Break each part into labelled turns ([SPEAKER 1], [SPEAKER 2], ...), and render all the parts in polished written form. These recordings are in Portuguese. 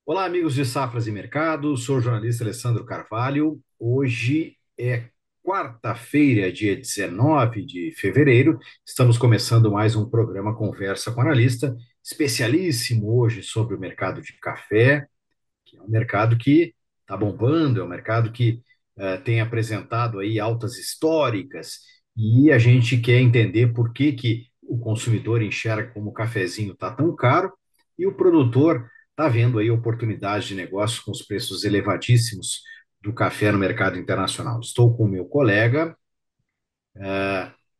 [SPEAKER 1] Olá, amigos de Safras e Mercado. Sou o jornalista Alessandro Carvalho. Hoje é quarta-feira, dia 19 de fevereiro. Estamos começando mais um programa Conversa com Analista, especialíssimo hoje sobre o mercado de café, que é um mercado que está bombando, é um mercado que tem apresentado aí altas históricas e a gente quer entender por que que o consumidor enxerga como o cafezinho está tão caro e o produtor está vendo aí oportunidades de negócio com os preços elevadíssimos do café no mercado internacional. Estou com o meu colega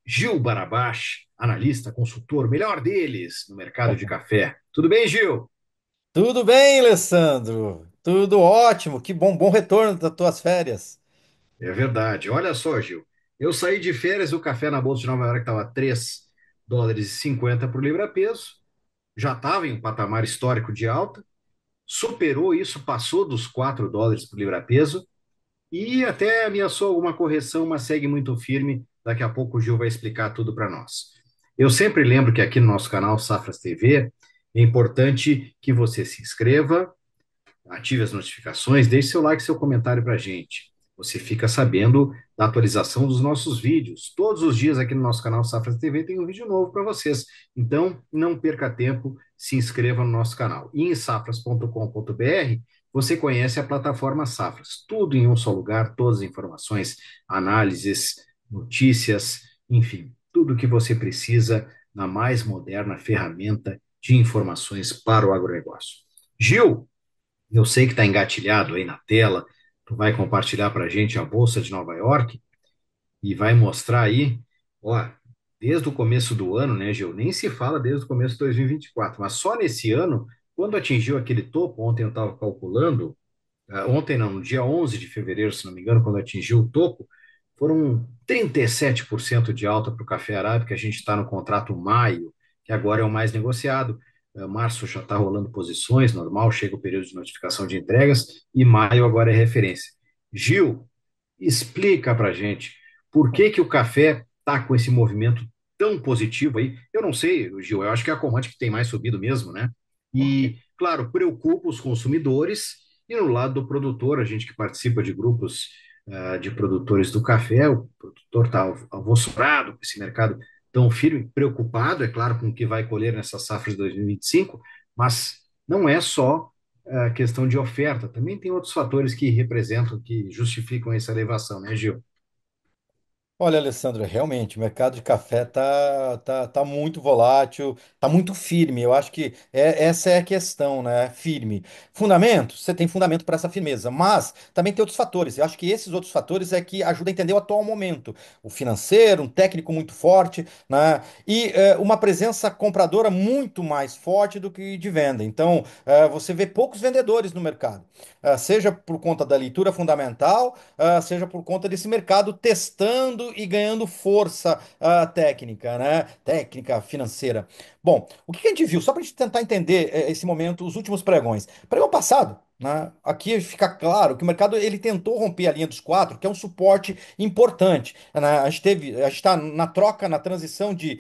[SPEAKER 1] Gil Barabás, analista, consultor, melhor deles no mercado de café. Tudo bem, Gil?
[SPEAKER 2] Tudo bem, Alessandro? Tudo ótimo. Que bom retorno das tuas férias.
[SPEAKER 1] É verdade. Olha só, Gil. Eu saí de férias, o café na Bolsa de Nova York estava 3,50 por libra-peso. Já estava em um patamar histórico de alta. Superou isso, passou dos US$ 4 por libra-peso. E até ameaçou alguma correção, mas segue muito firme. Daqui a pouco o Gil vai explicar tudo para nós. Eu sempre lembro que aqui no nosso canal Safras TV é importante que você se inscreva, ative as notificações, deixe seu like, seu comentário para a gente. Você fica sabendo da atualização dos nossos vídeos. Todos os dias aqui no nosso canal Safras TV tem um vídeo novo para vocês. Então, não perca tempo, se inscreva no nosso canal. E em safras.com.br você conhece a plataforma Safras. Tudo em um só lugar, todas as informações, análises, notícias, enfim, tudo o que você precisa na mais moderna ferramenta de informações para o agronegócio. Gil, eu sei que está engatilhado aí na tela. Tu vai compartilhar para a gente a Bolsa de Nova York e vai mostrar aí, ó, desde o começo do ano, né, Gil? Nem se fala desde o começo de 2024, mas só nesse ano, quando atingiu aquele topo, ontem eu estava calculando, ontem não, no dia 11 de fevereiro, se não me engano, quando atingiu o topo, foram 37% de alta para o café arábica. A gente está no contrato maio, que agora é o mais negociado. Março já está rolando posições, normal, chega o período de notificação de entregas, e maio agora é referência. Gil, explica para gente por que que o café está com esse movimento tão positivo aí. Eu não sei, Gil, eu acho que é a commodity que tem mais subido mesmo, né? E, claro, preocupa os consumidores e no lado do produtor, a gente que participa de grupos de produtores do café, o produtor está alvoroçado com esse mercado tão firme, preocupado, é claro, com o que vai colher nessa safra de 2025, mas não é só questão de oferta, também tem outros fatores que representam, que justificam essa elevação, né, Gil?
[SPEAKER 2] Olha, Alessandro, realmente, o mercado de café tá muito volátil, tá muito firme. Eu acho que essa é a questão, né? Firme. Fundamento, você tem fundamento para essa firmeza, mas também tem outros fatores. Eu acho que esses outros fatores é que ajudam a entender o atual momento. O financeiro, um técnico muito forte, né? E uma presença compradora muito mais forte do que de venda. Então, você vê poucos vendedores no mercado. Seja por conta da leitura fundamental, seja por conta desse mercado testando e ganhando força técnica, né? Técnica financeira. Bom, o que que a gente viu? Só para a gente tentar entender esse momento, os últimos pregões. Pregão passado, né? Aqui fica claro que o mercado ele tentou romper a linha dos quatro, que é um suporte importante, né? A gente está na troca, na transição de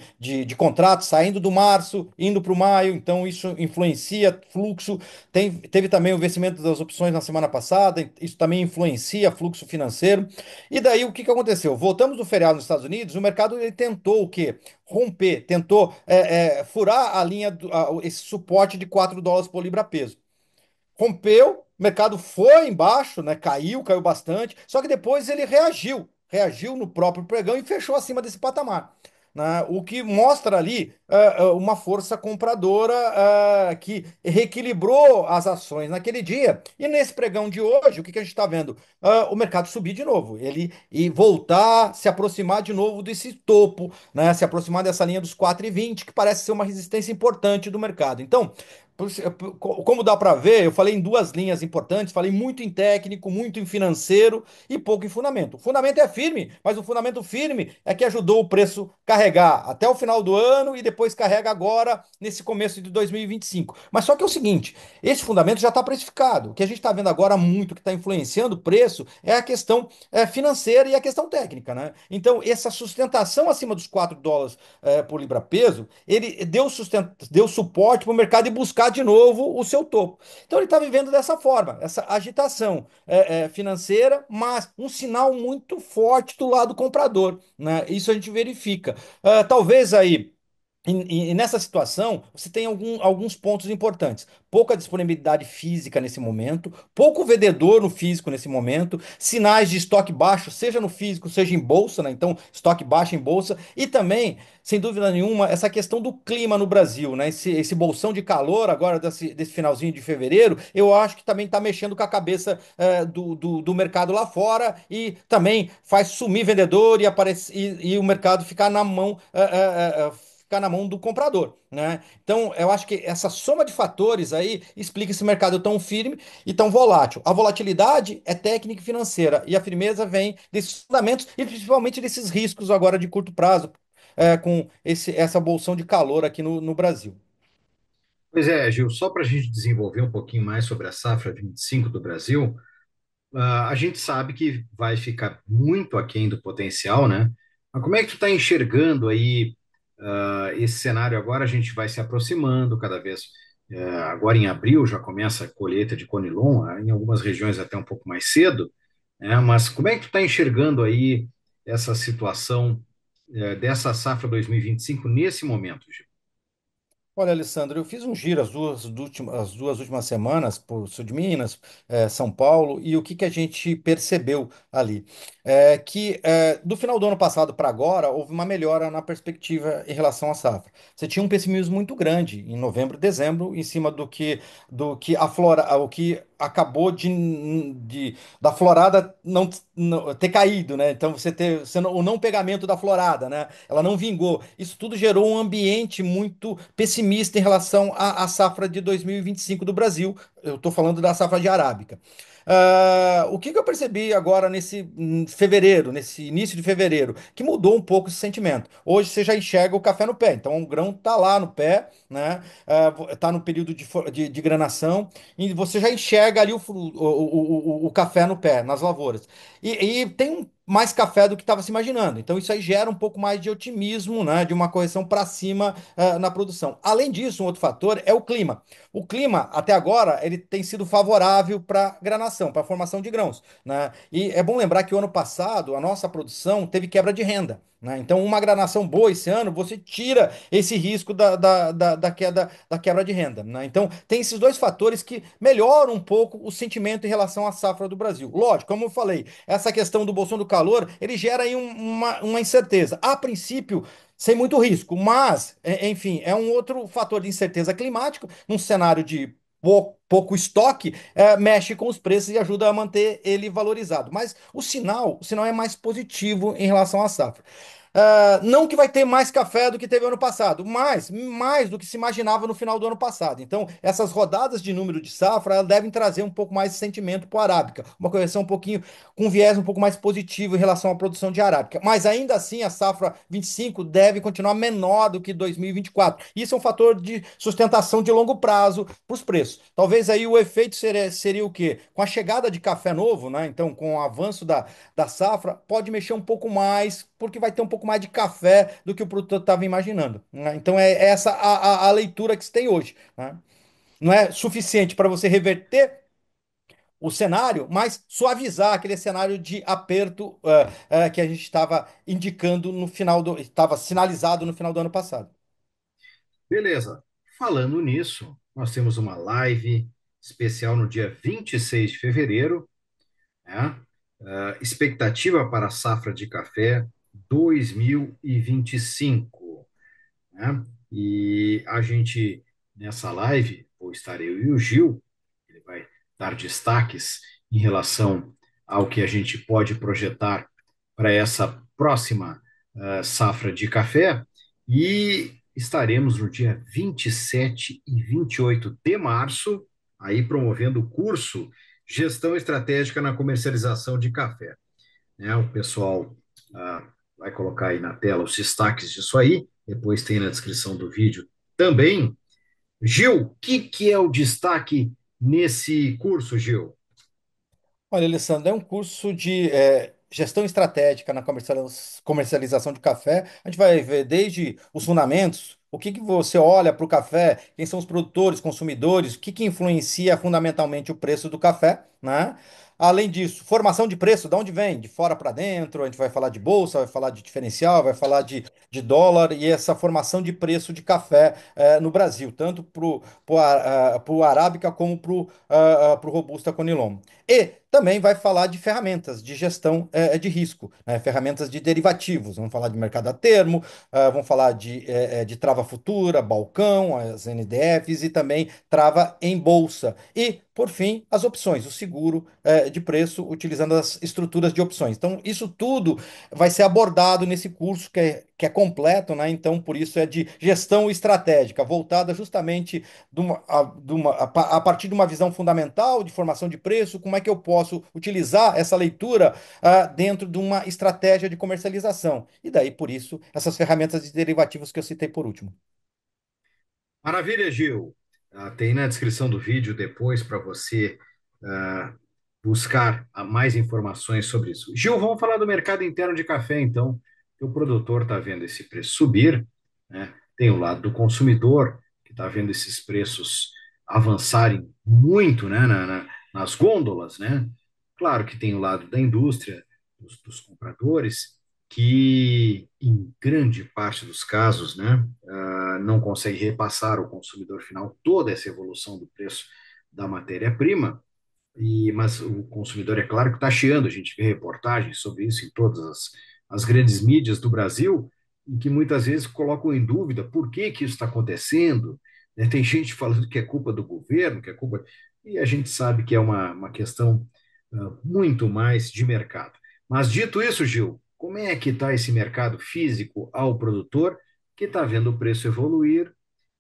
[SPEAKER 2] contratos, saindo do março, indo para o maio, então isso influencia fluxo. Teve também o vencimento das opções na semana passada, isso também influencia fluxo financeiro. E daí o que que aconteceu? Voltamos do feriado nos Estados Unidos, o mercado ele tentou o quê? Romper, tentou furar a linha, esse suporte de US$ 4 por libra peso. Rompeu, o mercado foi embaixo, né? Caiu bastante, só que depois ele reagiu no próprio pregão e fechou acima desse patamar, né? O que mostra ali uma força compradora que reequilibrou as ações naquele dia. E nesse pregão de hoje, o que que a gente está vendo? O mercado subir de novo, ele e voltar, se aproximar de novo desse topo, né? Se aproximar dessa linha dos 4,20, que parece ser uma resistência importante do mercado. Então, como dá para ver, eu falei em duas linhas importantes, falei muito em técnico, muito em financeiro e pouco em fundamento. O fundamento é firme, mas o fundamento firme é que ajudou o preço carregar até o final do ano e depois carrega agora nesse começo de 2025. Mas só que é o seguinte, esse fundamento já está precificado. O que a gente está vendo agora muito que está influenciando o preço é a questão financeira e a questão técnica, né? Então, essa sustentação acima dos US$ 4 por libra peso, ele deu suporte para o mercado e buscar buscar de novo o seu topo. Então ele está vivendo dessa forma, essa agitação financeira, mas um sinal muito forte do lado comprador, né? Isso a gente verifica. Talvez aí. E nessa situação, você tem alguns pontos importantes. Pouca disponibilidade física nesse momento, pouco vendedor no físico nesse momento, sinais de estoque baixo, seja no físico, seja em bolsa, né? Então, estoque baixo em bolsa. E também, sem dúvida nenhuma, essa questão do clima no Brasil, né? Esse bolsão de calor agora desse finalzinho de fevereiro, eu acho que também está mexendo com a cabeça do mercado lá fora e também faz sumir vendedor e o mercado ficar na mão. Ficar na mão do comprador, né? Então, eu acho que essa soma de fatores aí explica esse mercado tão firme e tão volátil. A volatilidade é técnica e financeira e a firmeza vem desses fundamentos e principalmente desses riscos agora de curto prazo, com essa bolsão de calor aqui no Brasil.
[SPEAKER 1] Pois é, Gil, só para a gente desenvolver um pouquinho mais sobre a safra de 25 do Brasil, a gente sabe que vai ficar muito aquém do potencial, né? Mas como é que tu está enxergando aí esse cenário agora? A gente vai se aproximando cada vez. Agora em abril já começa a colheita de conilon, em algumas regiões até um pouco mais cedo, né? Mas como é que tu está enxergando aí essa situação dessa safra 2025 nesse momento, Gil?
[SPEAKER 2] Olha, Alessandro, eu fiz um giro as duas últimas semanas por sul de Minas, São Paulo, e o que a gente percebeu ali? Do final do ano passado para agora, houve uma melhora na perspectiva em relação à safra. Você tinha um pessimismo muito grande em novembro, dezembro, em cima do que o que acabou da florada não ter caído, né? Então o não pegamento da florada, né? Ela não vingou. Isso tudo gerou um ambiente muito pessimista em relação à safra de 2025 do Brasil. Eu estou falando da safra de arábica. O que eu percebi agora nesse fevereiro, nesse início de fevereiro, que mudou um pouco esse sentimento. Hoje você já enxerga o café no pé, então o grão está lá no pé, né? Está no período de granação e você já enxerga ali o café no pé, nas lavouras. E tem mais café do que estava se imaginando. Então isso aí gera um pouco mais de otimismo, né? De uma correção para cima na produção. Além disso, um outro fator é o clima. O clima, até agora, ele tem sido favorável para granação, para formação de grãos, né? E é bom lembrar que o ano passado a nossa produção teve quebra de renda, né? Então, uma granação boa esse ano, você tira esse risco da quebra de renda, né? Então, tem esses dois fatores que melhoram um pouco o sentimento em relação à safra do Brasil. Lógico, como eu falei, essa questão do bolsão do calor, ele gera aí uma incerteza. A princípio, sem muito risco, mas, enfim, é um outro fator de incerteza climático, num cenário de pouco estoque, mexe com os preços e ajuda a manter ele valorizado. Mas o sinal é mais positivo em relação à safra. Não que vai ter mais café do que teve ano passado, mas mais do que se imaginava no final do ano passado. Então, essas rodadas de número de safra elas devem trazer um pouco mais de sentimento para a arábica, uma correção um pouquinho com um viés um pouco mais positivo em relação à produção de arábica. Mas ainda assim, a safra 25 deve continuar menor do que 2024. Isso é um fator de sustentação de longo prazo para os preços. Talvez aí o efeito seria o quê? Com a chegada de café novo, né? Então, com o avanço da safra, pode mexer um pouco mais, porque vai ter um pouco mais de café do que o produtor estava imaginando, né? Então, é essa a leitura que se tem hoje, né? Não é suficiente para você reverter o cenário, mas suavizar aquele cenário de aperto que a gente estava indicando estava sinalizado no final do ano passado.
[SPEAKER 1] Beleza. Falando nisso, nós temos uma live especial no dia 26 de fevereiro, né? Expectativa para a safra de café 2025, né? E a gente, nessa live, vou estar eu e o Gil, ele vai dar destaques em relação ao que a gente pode projetar para essa próxima safra de café, e estaremos no dia 27 e 28 de março, aí promovendo o curso Gestão Estratégica na Comercialização de Café, né? O pessoal vai colocar aí na tela os destaques disso aí, depois tem na descrição do vídeo também. Gil, o que é o destaque nesse curso, Gil?
[SPEAKER 2] Olha, Alessandro, é um curso de gestão estratégica na comercialização de café. A gente vai ver desde os fundamentos, O que que você olha para o café? Quem são os produtores, consumidores? O que que influencia fundamentalmente o preço do café, né? Além disso, formação de preço, de onde vem? De fora para dentro, a gente vai falar de bolsa, vai falar de diferencial, vai falar de dólar e essa formação de preço de café no Brasil, tanto para o Arábica como para o Robusta Conilon. E também vai falar de ferramentas de gestão de risco, né? Ferramentas de derivativos. Vamos falar de mercado a termo, vamos falar de trava futura, balcão, as NDFs e também trava em bolsa. E, por fim, as opções, o seguro de preço utilizando as estruturas de opções. Então, isso tudo vai ser abordado nesse curso que é completo, né? Então, por isso é de gestão estratégica, voltada justamente a partir de uma visão fundamental de formação de preço, como é que eu posso utilizar essa leitura dentro de uma estratégia de comercialização. E daí, por isso, essas ferramentas de derivativos que eu citei por último.
[SPEAKER 1] Maravilha, Gil. Tem na descrição do vídeo depois para você ah, buscar mais informações sobre isso. Gil, vamos falar do mercado interno de café, então. O produtor está vendo esse preço subir, né? Tem o lado do consumidor, que está vendo esses preços avançarem muito, né, nas gôndolas, né? Claro que tem o lado da indústria, dos compradores, que em grande parte dos casos, né, não consegue repassar ao consumidor final toda essa evolução do preço da matéria-prima, mas o consumidor, é claro, que está chiando. A gente vê reportagens sobre isso em todas as grandes mídias do Brasil, em que muitas vezes colocam em dúvida por que que isso está acontecendo. Né? Tem gente falando que é culpa do governo, que é culpa. E a gente sabe que é uma questão muito mais de mercado. Mas dito isso, Gil, como é que está esse mercado físico ao produtor, que está vendo o preço evoluir?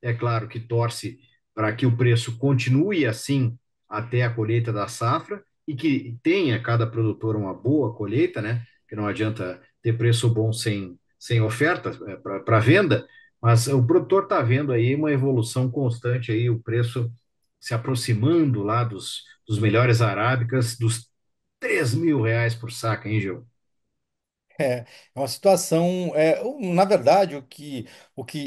[SPEAKER 1] É claro que torce para que o preço continue assim até a colheita da safra e que tenha cada produtor uma boa colheita, né? Que não adianta ter preço bom sem oferta para venda, mas o produtor está vendo aí uma evolução constante aí, o preço se aproximando lá dos melhores arábicas, dos R$ 3.000 por saca, hein, Gil?
[SPEAKER 2] É, é uma situação, na verdade, o que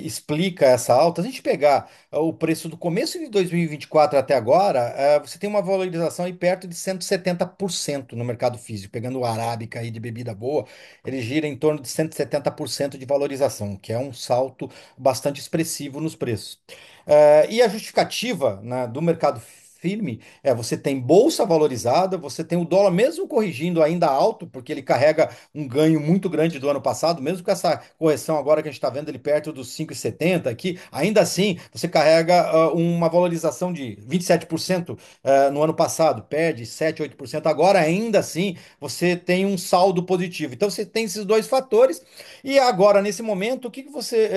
[SPEAKER 2] explica essa alta, se a gente pegar o preço do começo de 2024 até agora, você tem uma valorização aí perto de 170% no mercado físico. Pegando o Arábica aí de bebida boa, ele gira em torno de 170% de valorização, que é um salto bastante expressivo nos preços. E a justificativa, né, do mercado firme você tem bolsa valorizada, você tem o dólar mesmo corrigindo ainda alto, porque ele carrega um ganho muito grande do ano passado, mesmo com essa correção agora que a gente está vendo ele perto dos 5,70 aqui, ainda assim você carrega uma valorização de 27% no ano passado, perde 7, 8% agora, ainda assim você tem um saldo positivo. Então você tem esses dois fatores e agora nesse momento o que que você,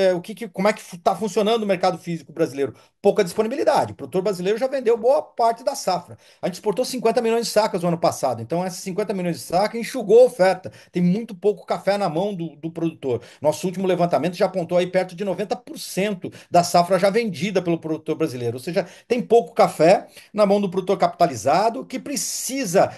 [SPEAKER 2] como é que está funcionando o mercado físico brasileiro? Pouca disponibilidade. O produtor brasileiro já vendeu boa parte da safra. A gente exportou 50 milhões de sacas no ano passado, então esses 50 milhões de sacas enxugou a oferta. Tem muito pouco café na mão do produtor. Nosso último levantamento já apontou aí perto de 90% da safra já vendida pelo produtor brasileiro. Ou seja, tem pouco café na mão do produtor capitalizado que precisa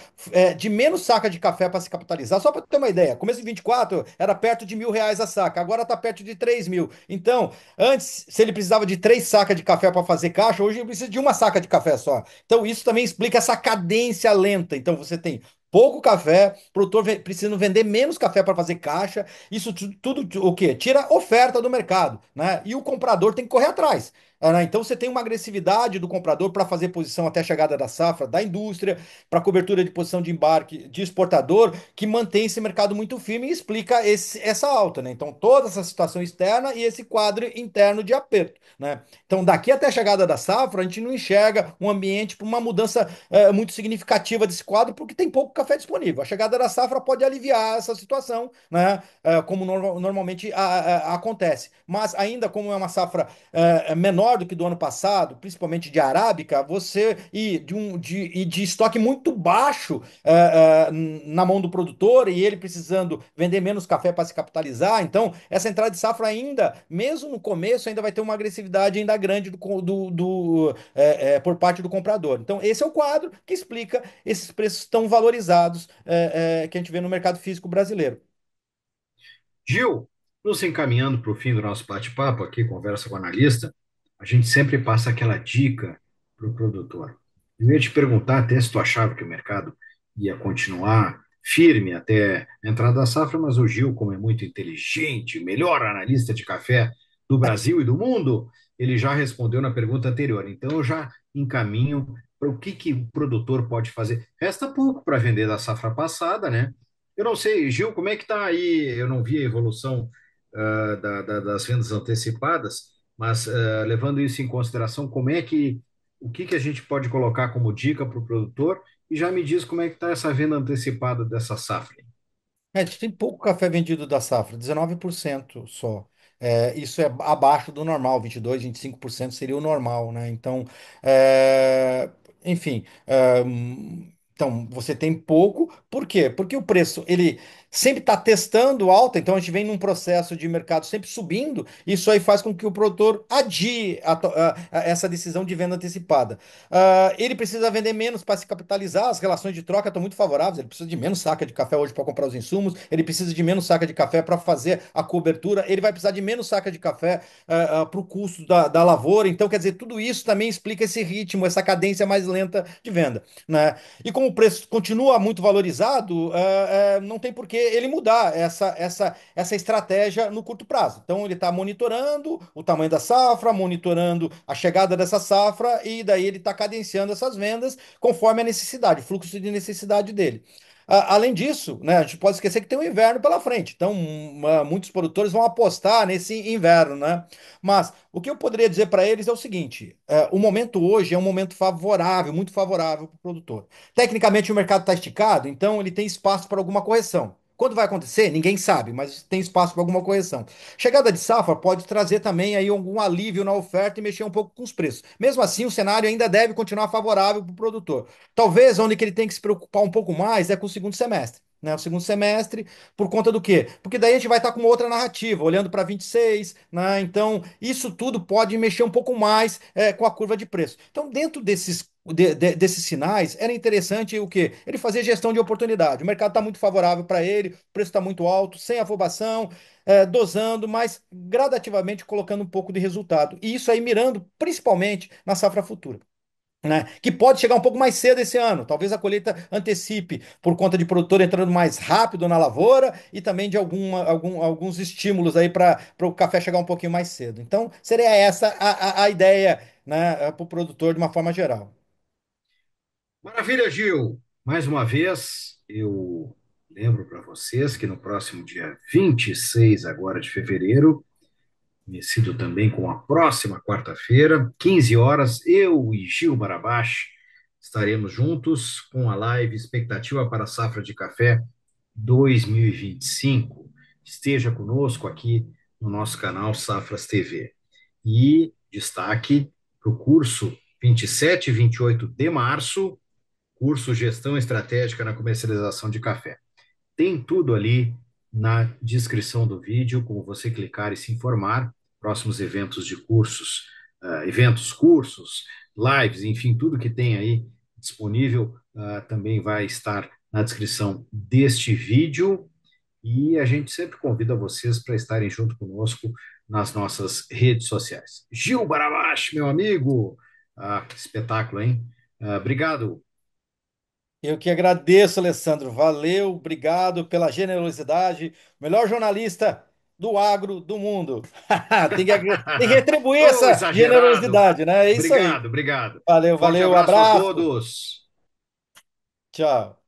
[SPEAKER 2] de menos saca de café para se capitalizar. Só para ter uma ideia, começo de 24 era perto de R$ 1.000 a saca, agora está perto de 3.000. Então, antes, se ele precisava de 3 sacas de café para fazer caixa, hoje ele precisa de uma saca de café só. Então, isso também explica essa cadência lenta. Então, você tem pouco café, o produtor precisando vender menos café para fazer caixa. Isso tudo o quê? Tira oferta do mercado, né? E o comprador tem que correr atrás. Né? Então você tem uma agressividade do comprador para fazer posição até a chegada da safra da indústria, para cobertura de posição de embarque de exportador, que mantém esse mercado muito firme e explica essa alta, né? Então toda essa situação externa e esse quadro interno de aperto, né? Então daqui até a chegada da safra a gente não enxerga um ambiente para uma mudança muito significativa desse quadro porque tem pouco café disponível. A chegada da safra pode aliviar essa situação, né? Como normalmente acontece. Mas ainda como é uma safra menor do que do ano passado, principalmente de arábica, você de estoque muito baixo na mão do produtor e ele precisando vender menos café para se capitalizar. Então, essa entrada de safra ainda, mesmo no começo, ainda vai ter uma agressividade ainda grande por parte do comprador. Então, esse é o quadro que explica esses preços tão valorizados que a gente vê no mercado físico brasileiro.
[SPEAKER 1] Gil, Nos encaminhando para o fim do nosso bate-papo aqui, conversa com o analista, a gente sempre passa aquela dica para o produtor. Eu ia te perguntar até se tu achava que o mercado ia continuar firme até a entrada da safra, mas o Gil, como é muito inteligente, melhor analista de café do Brasil e do mundo, ele já respondeu na pergunta anterior. Então eu já encaminho para o que o produtor pode fazer. Resta pouco para vender da safra passada, né? Eu não sei, Gil, como é que está aí? Eu não vi a evolução das vendas antecipadas, mas levando isso em consideração, como é que o que a gente pode colocar como dica para o produtor e já me diz como é que está essa venda antecipada dessa safra.
[SPEAKER 2] A gente tem pouco café vendido da safra, 19% só. Isso é abaixo do normal, 22, 25% seria o normal, né? Então, é, enfim, então você tem pouco, por quê? Porque o preço ele sempre está testando alta, então a gente vem num processo de mercado sempre subindo, isso aí faz com que o produtor adie essa decisão de venda antecipada. Ele precisa vender menos para se capitalizar, as relações de troca estão muito favoráveis, ele precisa de menos saca de café hoje para comprar os insumos, ele precisa de menos saca de café para fazer a cobertura, ele vai precisar de menos saca de café para o custo da lavoura, então quer dizer, tudo isso também explica esse ritmo, essa cadência mais lenta de venda, né? E como o preço continua muito valorizado, não tem por que ele mudar essa estratégia no curto prazo. Então ele está monitorando o tamanho da safra, monitorando a chegada dessa safra e daí ele está cadenciando essas vendas conforme a necessidade, o fluxo de necessidade dele. Além disso, né, a gente pode esquecer que tem o inverno pela frente. Então, muitos produtores vão apostar nesse inverno, né? Mas o que eu poderia dizer para eles é o seguinte: o momento hoje é um momento favorável, muito favorável para o produtor. Tecnicamente, o mercado está esticado, então ele tem espaço para alguma correção. Quando vai acontecer, ninguém sabe, mas tem espaço para alguma correção. Chegada de safra pode trazer também aí algum alívio na oferta e mexer um pouco com os preços. Mesmo assim, o cenário ainda deve continuar favorável para o produtor. Talvez onde que ele tem que se preocupar um pouco mais é com o segundo semestre. Né, o segundo semestre, por conta do quê? Porque daí a gente vai estar com uma outra narrativa, olhando para 26, né? Então, isso tudo pode mexer um pouco mais com a curva de preço. Então, dentro desses sinais, era interessante o quê? Ele fazer gestão de oportunidade. O mercado está muito favorável para ele, o preço está muito alto, sem afobação, dosando, mas gradativamente colocando um pouco de resultado. E isso aí mirando principalmente na safra futura. Né? Que pode chegar um pouco mais cedo esse ano. Talvez a colheita antecipe por conta de produtor entrando mais rápido na lavoura e também de alguns estímulos aí para o café chegar um pouquinho mais cedo. Então, seria essa a ideia, né, para o produtor de uma forma geral.
[SPEAKER 1] Maravilha, Gil. Mais uma vez, eu lembro para vocês que no próximo dia 26 agora de fevereiro, conhecido também com a próxima quarta-feira, 15 horas, eu e Gil Barabash estaremos juntos com a live Expectativa para a Safra de Café 2025. Esteja conosco aqui no nosso canal Safras TV. E destaque para o curso 27 e 28 de março, curso Gestão Estratégica na Comercialização de Café. Tem tudo ali na descrição do vídeo, como você clicar e se informar. Próximos eventos de cursos, eventos, cursos, lives, enfim, tudo que tem aí disponível também vai estar na descrição deste vídeo. E a gente sempre convida vocês para estarem junto conosco nas nossas redes sociais. Gil Barabash, meu amigo, que espetáculo, hein? Obrigado.
[SPEAKER 2] Eu que agradeço, Alessandro. Valeu, obrigado pela generosidade. Melhor jornalista do agro do mundo. Tem que retribuir
[SPEAKER 1] Oh,
[SPEAKER 2] essa
[SPEAKER 1] exagerado.
[SPEAKER 2] generosidade, né? É isso aí.
[SPEAKER 1] Obrigado, obrigado.
[SPEAKER 2] Valeu,
[SPEAKER 1] Forte
[SPEAKER 2] valeu,
[SPEAKER 1] abraço a
[SPEAKER 2] abraço.
[SPEAKER 1] todos.
[SPEAKER 2] Tchau.